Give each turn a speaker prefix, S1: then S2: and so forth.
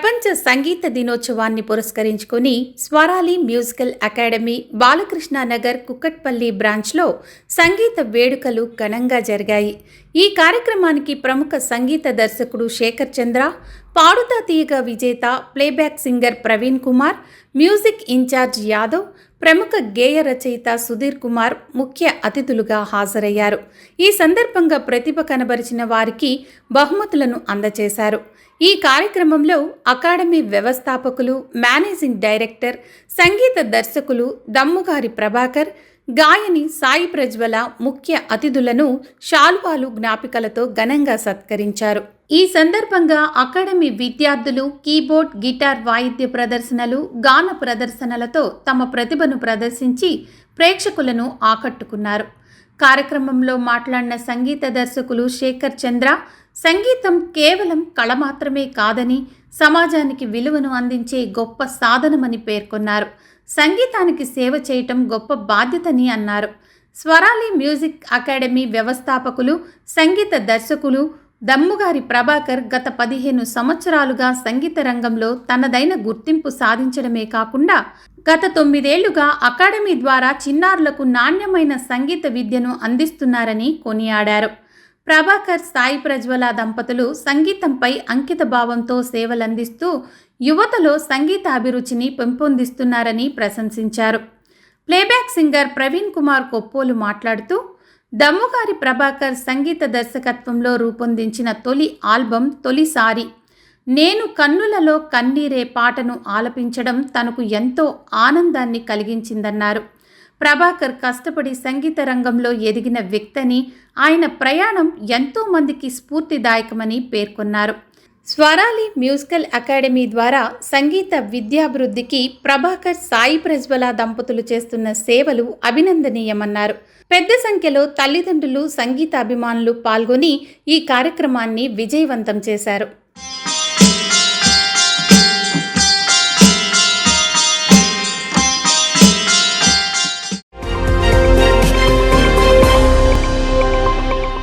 S1: ప్రపంచ సంగీత దినోత్సవాన్ని పురస్కరించుకొని స్వరాలి మ్యూజికల్ అకాడమీ బాలకృష్ణానగర్ కుక్కట్పల్లి బ్రాంచ్లో సంగీత వేడుకలు ఘనంగా జరిగాయి. ఈ కార్యక్రమానికి ప్రముఖ సంగీత దర్శకుడు శేఖర్ చంద్ర, పాడుతా తీయగా విజేత playback singer Praveen Kumar, music incharge Yadav, ప్రముఖ గేయ రచయిత సుధీర్ కుమార్ ముఖ్య అతిథులుగా హాజరయ్యారు. ఈ సందర్భంగా ప్రతిభ కనబరిచిన వారికి బహుమతులను అందజేశారు. ఈ కార్యక్రమంలో అకాడమీ వ్యవస్థాపకులు, మేనేజింగ్ డైరెక్టర్, సంగీత దర్శకులు దమ్ముగారి ప్రభాకర్, గాయని సాయి ప్రజ్వల ముఖ్య అతిథులను శాలువాలు, జ్ఞాపికలతో ఘనంగా సత్కరించారు. ఈ సందర్భంగా అకాడమీ విద్యార్థులు కీబోర్డ్, గిటార్ వాయిద్య ప్రదర్శనలు, గాన ప్రదర్శనలతో తమ ప్రతిభను ప్రదర్శించి ప్రేక్షకులను ఆకట్టుకున్నారు. కార్యక్రమంలో మాట్లాడిన సంగీత దర్శకులు శేఖర్ చంద్ర, సంగీతం కేవలం కళ మాత్రమే కాదని, సమాజానికి విలువను అందించే గొప్ప సాధనమని పేర్కొన్నారు. సంగీతానికి సేవ చేయటం గొప్ప బాధ్యతని అన్నారు. స్వరాలి మ్యూజిక్ అకాడమీ వ్యవస్థాపకులు, సంగీత దర్శకులు దమ్ముగారి ప్రభాకర్ గత 15 సంవత్సరాలుగా సంగీత రంగంలో తనదైన గుర్తింపు సాధించడమే కాకుండా గత 9 ఏళ్లుగా అకాడమీ ద్వారా చిన్నారులకు నాణ్యమైన సంగీత విద్యను అందిస్తున్నారని కొనియాడారు. ప్రభాకర్, సాయి ప్రజ్వల దంపతులు సంగీతంపై అంకిత భావంతో సేవలందిస్తూ యువతలో సంగీత అభిరుచిని పెంపొందిస్తున్నారని ప్రశంసించారు. ప్లేబ్యాక్ సింగర్ ప్రవీణ్ కుమార్ కొప్పోలు మాట్లాడుతూ, దమ్ముగారి ప్రభాకర్ సంగీత దర్శకత్వంలో రూపొందించిన తొలి ఆల్బం తొలిసారి నేను కన్నులలో కన్నీరే పాటను ఆలపించడం తనకు ఎంతో ఆనందాన్ని కలిగించిందన్నారు. ప్రభాకర్ కష్టపడి సంగీత రంగంలో ఎదిగిన వ్యక్తని, ఆయన ప్రయాణం ఎంతో మందికి స్ఫూర్తిదాయకమని పేర్కొన్నారు. స్వరాలి మ్యూజికల్ అకాడమీ ద్వారా సంగీత విద్యాభివృద్ధికి ప్రభాకర్, సాయి ప్రజ్వల దంపతులు చేస్తున్న సేవలు అభినందనీయమన్నారు. పెద్ద సంఖ్యలో తల్లిదండ్రులు, సంగీత అభిమానులు పాల్గొని ఈ కార్యక్రమాన్ని విజయవంతం చేశారు.